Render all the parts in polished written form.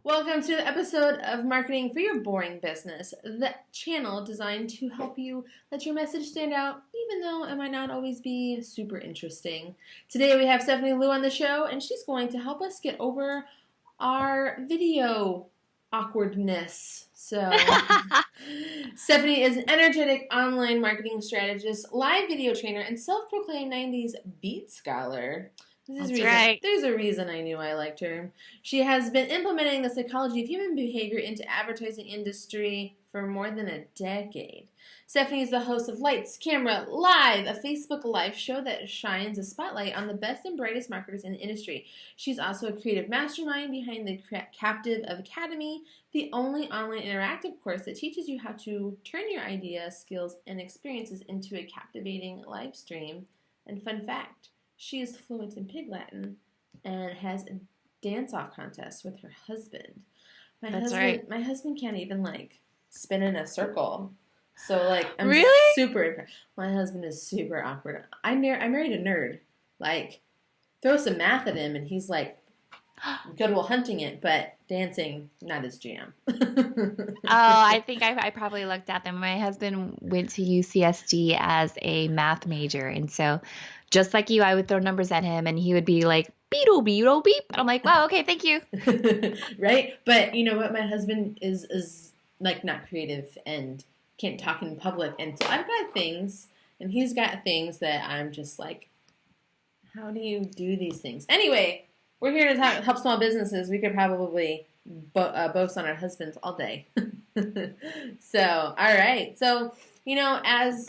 Welcome to the episode of Marketing for Your Boring Business, the channel designed to help you let your message stand out, even though it might not always be super interesting. Today we have Stephanie Lui on the show, and she's going to help us get over our video awkwardness. So, Stephanie is an energetic online marketing strategist, live video trainer, and self-proclaimed 90s beat scholar. That's right. There's a reason I knew I liked her. She has been implementing the psychology of human behavior into advertising industry for more than a decade. Stephanie is the host of Lights, Camera, Live, a Facebook live show that shines a spotlight on the best and brightest marketers in the industry. She's also a creative mastermind behind the Captive of Academy, the only online interactive course that teaches you how to turn your ideas, skills, and experiences into a captivating live stream. And fun fact, she is fluent in Pig Latin and has a dance-off contest with her husband. That's right. My husband can't even spin in a circle. So I'm Really? super impressed. My husband is super awkward. I married a nerd. Throw some math at him and he's good while hunting it, but dancing, not his jam. I think I probably looked at them. My husband went to UCSD as a math major. And so just like you, I would throw numbers at him and he would be like, beetle, beetle, beep. And I'm like, wow, okay, thank you. Right? But you know what? My husband is not creative and can't talk in public. And so I've got things and he's got things that I'm just like, how do you do these things? Anyway, we're here to help small businesses. We could probably boast on our husbands all day. So, all right. So, as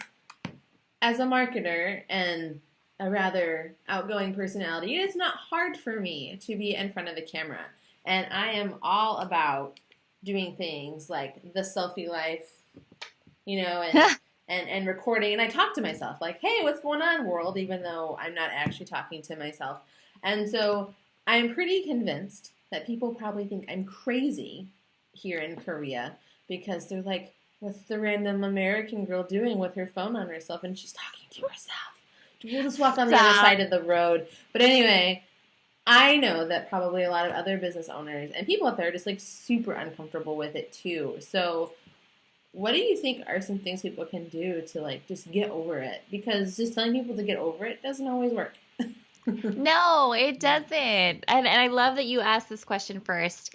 a marketer and a rather outgoing personality, it's not hard for me to be in front of a camera. And I am all about doing things like the selfie life, and recording. And I talk to myself hey, what's going on, world? Even though I'm not actually talking to myself. And so I'm pretty convinced that people probably think I'm crazy here in Korea because they're like, what's the random American girl doing with her phone on herself and she's talking to herself? We'll just walk on the other side of the road. But anyway, I know that probably a lot of other business owners and people out there are just super uncomfortable with it too. So what do you think are some things people can do to just get over it? Because just telling people to get over it doesn't always work. No, it doesn't. And I love that you asked this question first.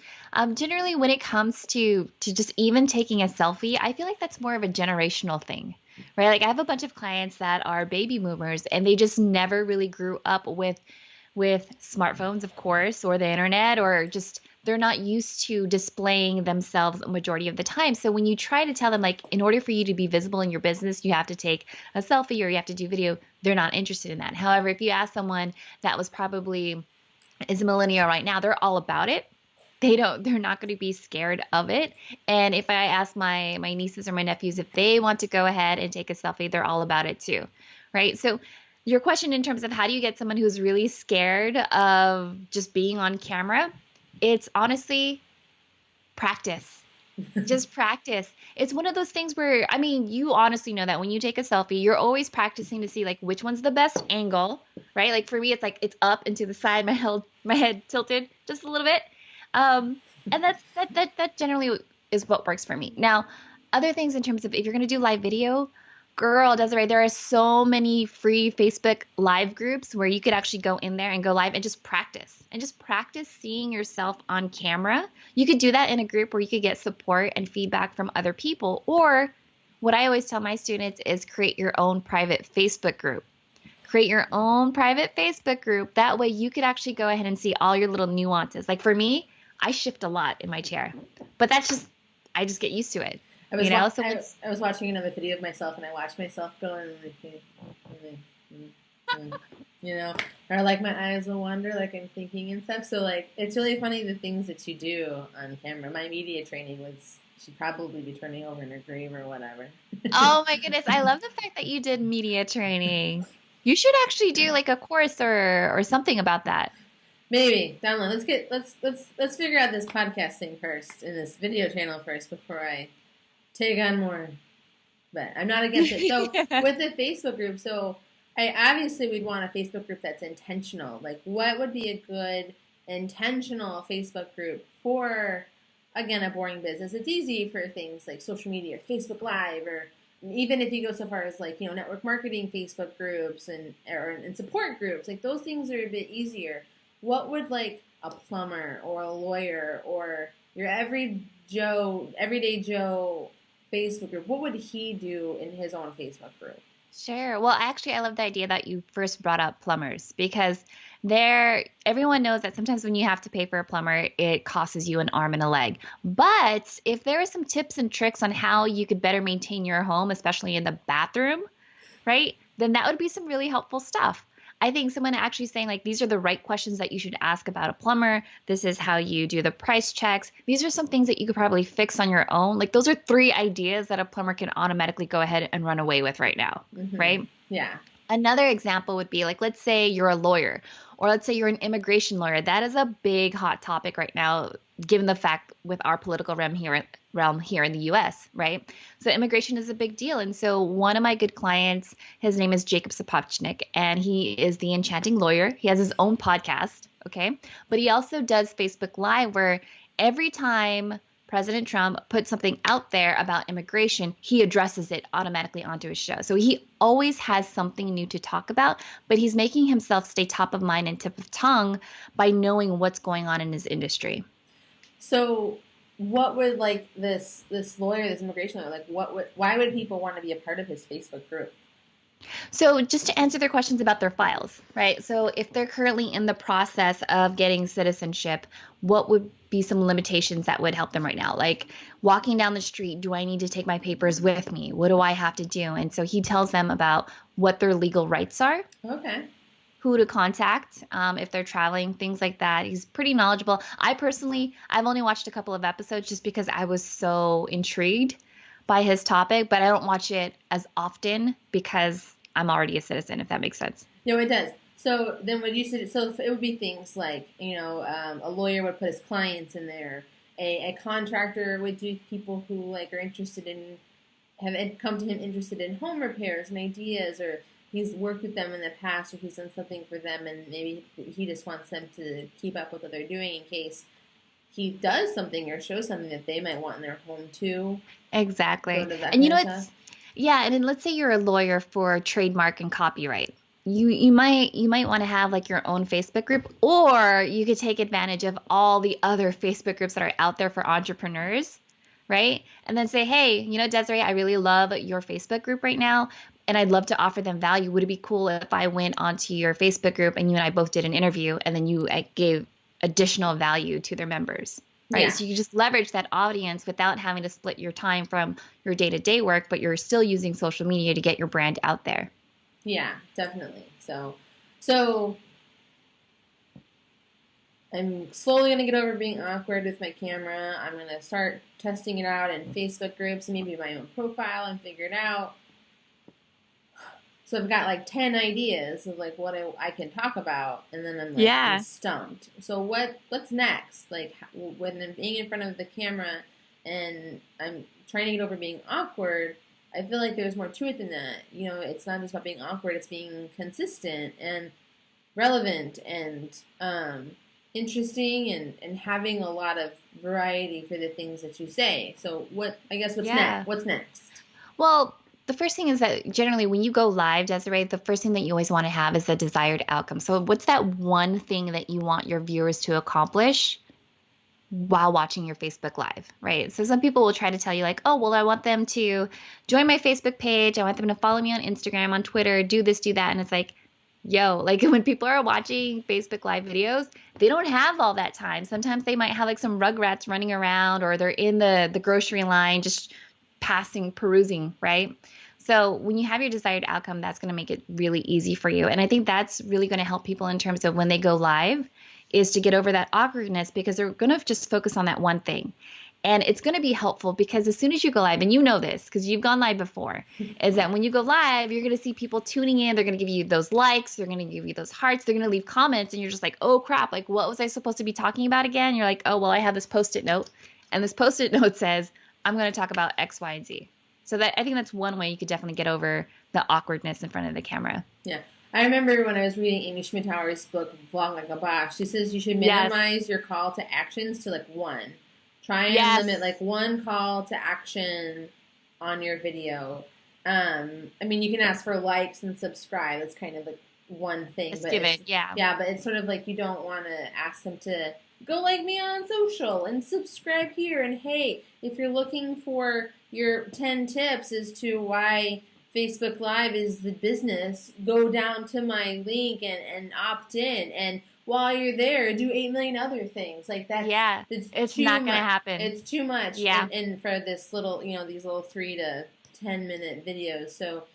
Generally, when it comes to just even taking a selfie, I feel like that's more of a generational thing, right? I have a bunch of clients that are baby boomers and they just never really grew up with smartphones, of course, or the internet, or just they're not used to displaying themselves a majority of the time. So when you try to tell them, in order for you to be visible in your business, you have to take a selfie or you have to do video, they're not interested in that. However, if you ask someone that is a millennial right now, they're all about it. They're not going to be scared of it. And if I ask my nieces or my nephews if they want to go ahead and take a selfie, they're all about it too, right? So your question in terms of how do you get someone who's really scared of just being on camera, it's honestly practice. Just practice. It's one of those things where, you honestly know that when you take a selfie, you're always practicing to see which one's the best angle, right? For me, it's it's up and to the side, my head tilted just a little bit. And that generally is what works for me. Now, other things in terms of if you're going to do live video, girl, Desiree, there are so many free Facebook live groups where you could actually go in there and go live and just practice seeing yourself on camera. You could do that in a group where you could get support and feedback from other people. Or what I always tell my students is create your own private Facebook group. Create your own private Facebook group. That way you could actually go ahead and see all your little nuances. For me, I shift a lot in my chair, but I just get used to it. I was watching another video of myself, and I watched myself go or my eyes will wander, I'm thinking and stuff. So it's really funny the things that you do on camera. My media training she'd probably be turning over in her grave or whatever. Oh my goodness, I love the fact that you did media training. You should actually do a course or something about that. Maybe down the line. Let's figure out this podcast thing first and this video channel first before I take on more, but I'm not against it. So with the Facebook group, we'd want a Facebook group that's intentional. What would be a good intentional Facebook group for, again, a boring business. It's easy for things like social media, Facebook Live, or even if you go so far as like, network marketing Facebook groups and support groups, like those things are a bit easier. What would like a plumber or a lawyer or your everyday Joe Facebook group, what would he do in his own Facebook group? Sure. Well, actually, I love the idea that you first brought up plumbers because everyone knows that sometimes when you have to pay for a plumber, it costs you an arm and a leg. But if there are some tips and tricks on how you could better maintain your home, especially in the bathroom, right? Then that would be some really helpful stuff. I think someone actually saying like these are the right questions that you should ask about a plumber. This is how you do the price checks. These are some things that you could probably fix on your own. Like those are 3 ideas that a plumber can automatically go ahead and run away with right now, right? Yeah. Another example would be like, let's say you're a lawyer or let's say you're an immigration lawyer. That is a big hot topic right now, given the fact with our political realm here in the US, right? So immigration is a big deal. And so one of my good clients, his name is Jacob Sapochnik, and he is the enchanting lawyer. He has his own podcast, okay? But he also does Facebook Live where every time President Trump puts something out there about immigration, he addresses it automatically onto his show. So he always has something new to talk about, but he's making himself stay top of mind and tip of tongue by knowing what's going on in his industry. So what would like this lawyer, this immigration lawyer, like why would people want to be a part of his Facebook group? So just to answer their questions about their files, right? So if they're currently in the process of getting citizenship, what would be some limitations that would help them right now? Like walking down the street, do I need to take my papers with me? What do I have to do? And so he tells them about what their legal rights are. Okay. Who to contact if they're traveling, things like that. He's pretty knowledgeable. I've only watched a couple of episodes just because I was so intrigued by his topic, but I don't watch it as often because I'm already a citizen, if that makes sense. No, it does. So then what you said, so it would be things like, a lawyer would put his clients in there. A contractor would do people who like are interested in, have come to him interested in home repairs and ideas, or he's worked with them in the past, or he's done something for them and maybe he just wants them to keep up with what they're doing in case he does something or shows something that they might want in their home too. Exactly. And and then let's say you're a lawyer for trademark and copyright. You might want to have like your own Facebook group, or you could take advantage of all the other Facebook groups that are out there for entrepreneurs, right? And then say, hey, Desiree, I really love your Facebook group right now, and I'd love to offer them value. Would it be cool if I went onto your Facebook group and you and I both did an interview, and then you gave additional value to their members? Right. Yeah. So you just leverage that audience without having to split your time from your day-to-day work, but you're still using social media to get your brand out there. Yeah, definitely. So I'm slowly going to get over being awkward with my camera. I'm going to start testing it out in Facebook groups and maybe my own profile and figure it out. So I've got like 10 ideas of like what I can talk about, and then I'm like I'm stumped. So what's next? Like when I'm being in front of the camera and I'm trying to get over being awkward, I feel like there's more to it than that. It's not just about being awkward; it's being consistent and relevant and interesting and having a lot of variety for the things that you say. So what's next? What's next? Well, the first thing is that generally when you go live, Desiree, the first thing that you always want to have is the desired outcome. So what's that one thing that you want your viewers to accomplish while watching your Facebook Live, right? So some people will try to tell you like, oh, well, I want them to join my Facebook page. I want them to follow me on Instagram, on Twitter, do this, do that. And it's like, like when people are watching Facebook Live videos, they don't have all that time. Sometimes they might have like some rugrats running around, or they're in the grocery line just perusing, right? So when you have your desired outcome, that's going to make it really easy for you. And I think that's really going to help people in terms of when they go live, is to get over that awkwardness, because they're going to just focus on that one thing. And it's going to be helpful because as soon as you go live, and you know this because you've gone live before, is that when you go live, you're going to see people tuning in. They're going to give you those likes. They're going to give you those hearts. They're going to leave comments. And you're just like, oh, crap. Like, what was I supposed to be talking about again? You're like, oh, well, I have this Post-it note. And this Post-it note says, I'm going to talk about X, Y, and Z. So I think that's one way you could definitely get over the awkwardness in front of the camera. Yeah. I remember when I was reading Amy Schmittauer's book, Vlog Like a Boss, she says you should Yes. minimize your call to actions to like one. Try and Yes. limit like one call to action on your video. I mean, you can ask for likes and subscribe. That's kind of like one thing. It's but given, it's, yeah. Yeah, but it's sort of like you don't want to ask them to go like me on social and subscribe here. And hey, if you're looking for your 10 tips as to why Facebook Live is the business, go down to my link and opt in. And while you're there, do 8 million other things. Like that's, Yeah, it's not going to happen. It's too much. Yeah. And for this little, these little 3 to 10 minute videos. So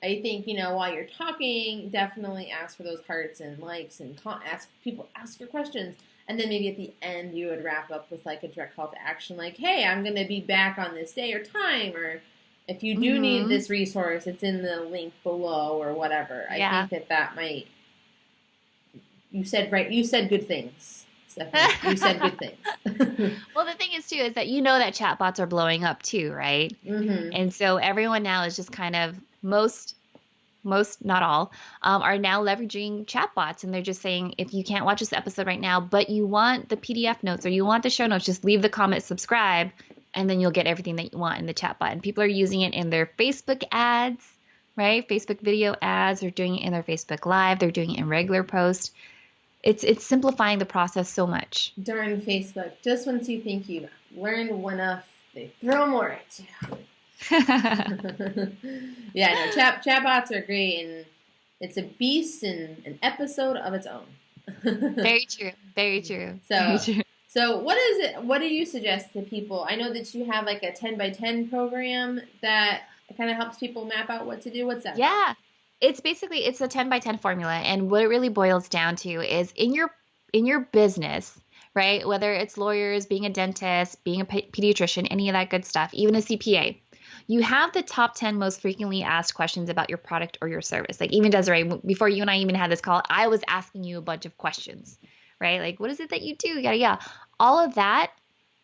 I think, while you're talking, definitely ask for those hearts and likes and ask your questions. And then maybe at the end, you would wrap up with like a direct call to action, like, hey, I'm going to be back on this day or time, or if you do need this resource, it's in the link below or whatever. I think that might, you said good things, Stephanie. You said good things. Well, the thing is, too, is that that chatbots are blowing up, too, right? Mm-hmm. And so everyone now is just kind of, most, not all, are now leveraging chatbots. And they're just saying, if you can't watch this episode right now, but you want the PDF notes or you want the show notes, just leave the comment, subscribe, and then you'll get everything that you want in the chatbot. And people are using it in their Facebook ads, right? Facebook video ads. They're doing it in their Facebook Live. They're doing it in regular posts. It's simplifying the process so much. Darn Facebook. Just once you think you've learned enough, they throw more at you. Yeah, no, chatbots are great, and it's a beast in an episode of its own. Very true. Very true. So what is it? What do you suggest to people? I know that you have like a 10 by 10 program that kind of helps people map out what to do. What's that? Yeah. It's a 10 by 10 formula. And what it really boils down to is in your business, right? Whether it's lawyers, being a dentist, being a pediatrician, any of that good stuff, even a CPA, you have the top 10 most frequently asked questions about your product or your service. Like even Desiree, before you and I even had this call, I was asking you a bunch of questions, right? Like, what is it that you do? Yeah. All of that,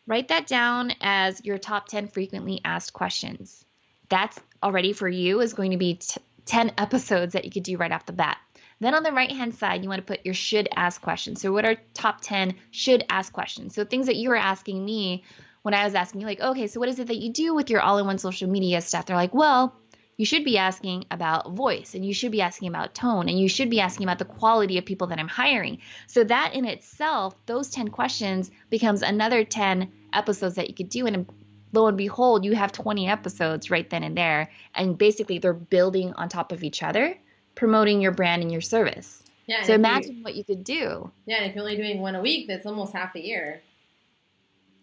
write that down as your top 10 frequently asked questions. That's already for you is going to be 10 episodes that you could do right off the bat. Then on the right-hand side, you want to put your should ask questions. So what are top 10 should ask questions? So things that you were asking me when I was asking you, like, okay, so what is it that you do with your all-in-one social media stuff? They're like, well, you should be asking about voice, and you should be asking about tone, and you should be asking about the quality of people that I'm hiring. So that in itself, those 10 questions becomes another 10 episodes that you could do. And lo and behold, you have 20 episodes right then and there. And basically they're building on top of each other, promoting your brand and your service. Yeah. So imagine what you could do. Yeah. And if you're only doing one a week, that's almost half a year.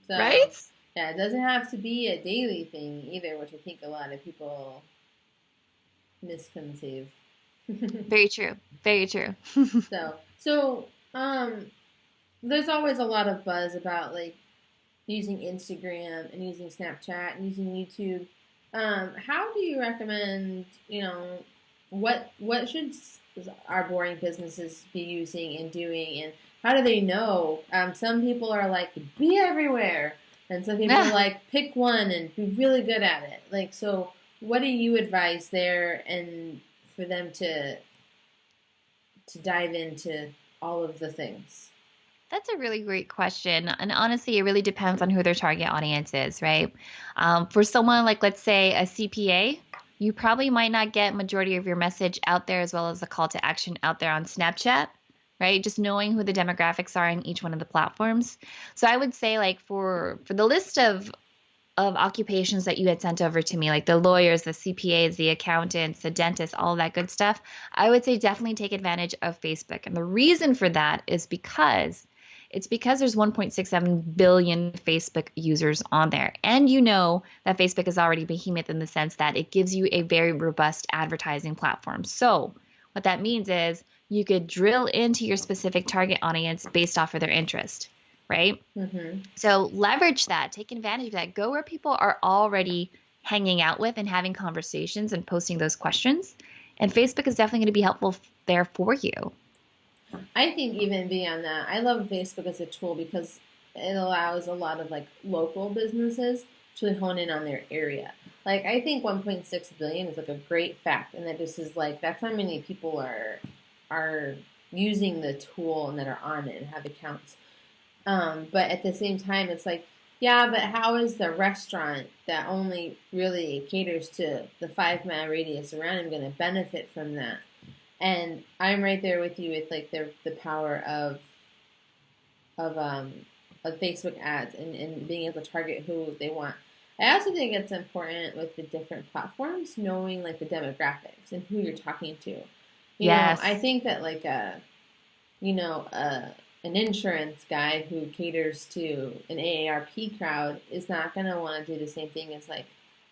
So, right? Yeah. It doesn't have to be a daily thing either, which I think a lot of people misconceive. Very true. Very true. So, there's always a lot of buzz about like using Instagram and using Snapchat and using YouTube. How do you recommend, what should our boring businesses be using and doing, and how do they know? Some people are like, be everywhere, and some people are like, pick one and be really good at it. Like, so what do you advise there, and for them to dive into all of the things? That's a really great question. And honestly, it really depends on who their target audience is, right? For someone like, let's say, a CPA, you probably might not get majority of your message out there as well as the call to action out there on Snapchat, right? Just knowing who the demographics are in each one of the platforms. So I would say like for the list of occupations that you had sent over to me, like the lawyers, the CPAs, the accountants, the dentists, all of that good stuff, I would say definitely take advantage of Facebook. And the reason for that is because there's 1.67 billion Facebook users on there. And you know that Facebook is already behemoth in the sense that it gives you a very robust advertising platform. So what that means is you could drill into your specific target audience based off of their interest, right? Mm-hmm. So leverage that, take advantage of that, go where people are already hanging out with and having conversations and posting those questions. And Facebook is definitely going to be helpful there for you. I think even beyond that, I love Facebook as a tool because it allows a lot of like local businesses to hone in on their area. Like, I think 1.6 billion is like a great fact, and that this is like that's how many people are using the tool and that are on it and have accounts. But at the same time, it's like, yeah, but how is the restaurant that only really caters to the 5 mile radius around him going to benefit from that? And I'm right there with you with like the power of um of Facebook ads and being able to target who they want. I also think it's important with the different platforms knowing like the demographics and who you're talking to. I Yes. think that like you know, an insurance guy who caters to an AARP crowd is not going to want to do the same thing as like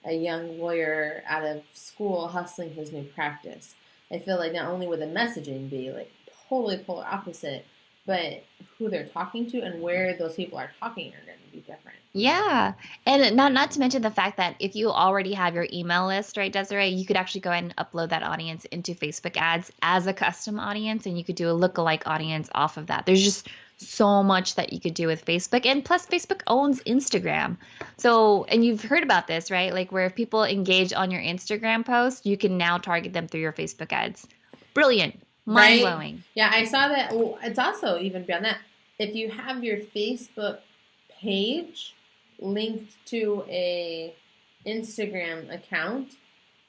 a young lawyer out of school hustling his new practice. I feel like not only would the messaging be like totally polar opposite, but who they're talking to and where those people are talking are going to be different. Yeah. And not to mention the fact that if you already have your email list, right, Desiree, you could actually go ahead and upload that audience into Facebook ads as a custom audience, and you could do a lookalike audience off of that. There's just so much that you could do with Facebook. And plus Facebook owns Instagram. So, and you've heard about this, right? Like where if people engage on your Instagram post, you can now target them through your Facebook ads. Brilliant. Mind Right? blowing. Yeah, I saw that. Well, it's also even beyond that. If you have your Facebook page linked to a Instagram account,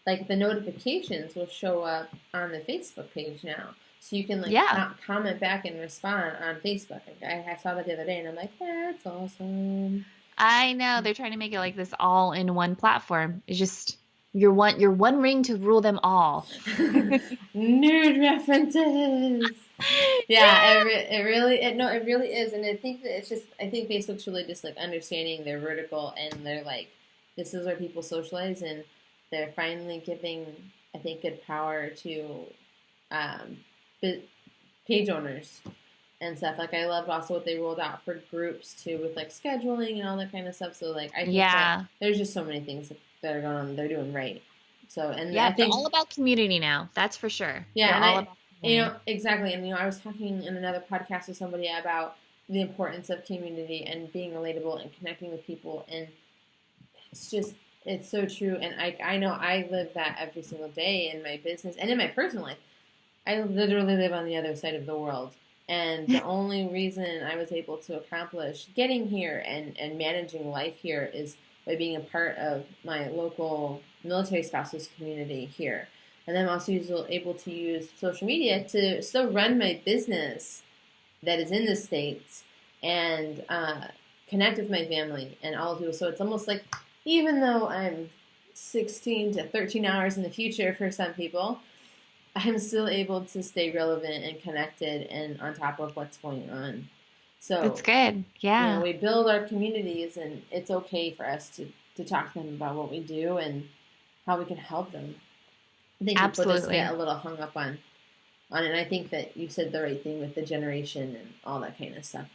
like the notifications will show up on the Facebook page now. So you can like Yeah. comment back and respond on Facebook. I saw that the other day and I'm like, that's awesome. I know they're trying to make it like this all in one platform. It's just you're one ring to rule them all. Nerd references. Yeah, it really is, and I think that it's just I think Facebook's really just like understanding their vertical and they're like this is where people socialize and they're finally giving I think good power to um, page owners and stuff. Like I loved also what they rolled out for groups too with like scheduling and all that kind of stuff. So like I think that Yeah. there's just so many things that are going on they're doing right. So and I Yeah, they're think all about community now. That's for sure. yeah, They're and all about community. exactly, and I was talking in another podcast with somebody about the importance of community and being relatable and connecting with people, and it's just it's so true. And I know I live that every single day in my business and in my personal life. I literally live on the other side of the world. And the only reason I was able to accomplish getting here and managing life here is by being a part of my local military spouses community here. And I'm also able to use social media to still run my business that is in the States and connect with my family and all of you. So it's almost like even though I'm 16 to 13 hours in the future for some people, I'm still able to stay relevant and connected and on top of what's going on. That's So, good. Yeah. we build our communities and it's okay for us to talk to them about what we do and how we can help them. I think people just get Absolutely. a little hung up on it. And I think that you said the right thing with the generation and all that kind of stuff.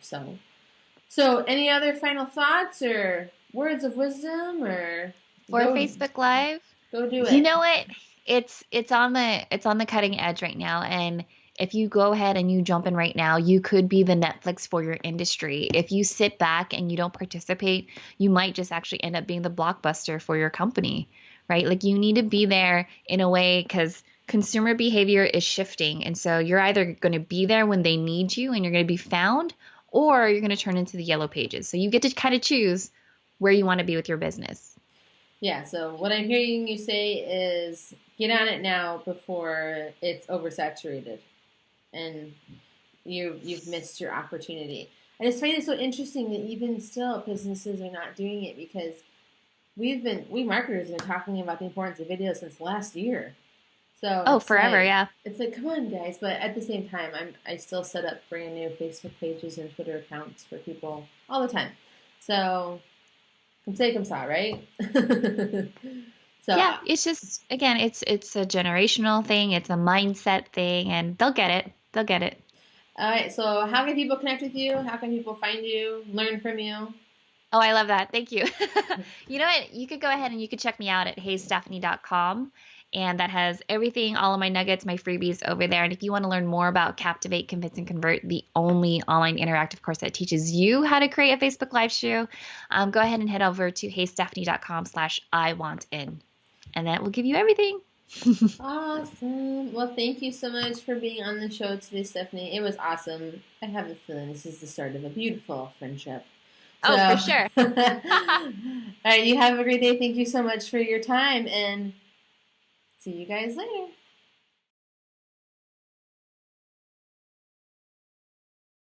So any other final thoughts or words of wisdom or For go Facebook Live, go do you it? know what? It's on the cutting edge right now, and if you go ahead and you jump in right now, you could be the Netflix for your industry. If you sit back and you don't participate, you might just actually end up being the blockbuster for your company, right? Like you need to be there in a way because consumer behavior is shifting, and so you're either going to be there when they need you and you're going to be found, or you're going to turn into the yellow pages. So you get to kind of choose where you want to be with your business. Yeah, so what I'm hearing you say is get on it now before it's oversaturated and you've missed your opportunity. I just find it so interesting that even still businesses are not doing it because we marketers have been talking about the importance of video since last year. So Oh, forever, yeah. it's like come on guys, but at the same time I still set up brand new Facebook pages and Twitter accounts for people all the time. So come say come saw, right? So Yeah, it's just again, it's a generational thing, it's a mindset thing, and they'll get it. They'll get it. all right, so how can people connect with you? How can people find you, learn from you? Oh, I love that. Thank you. You know what? You could go ahead and you could check me out at heystephanie.com. And that has everything, all of my nuggets, my freebies over there. And if you want to learn more about Captivate, Convince, and Convert, the only online interactive course that teaches you how to create a Facebook Live show, go ahead and head over to heystephanie.com/iwantin. And that will give you everything. Awesome. Well, thank you so much for being on the show today, Stephanie. It was awesome. I have a feeling this is the start of a beautiful friendship. So, oh, for sure. All right, you have a great day. Thank you so much for your time, and see you guys later.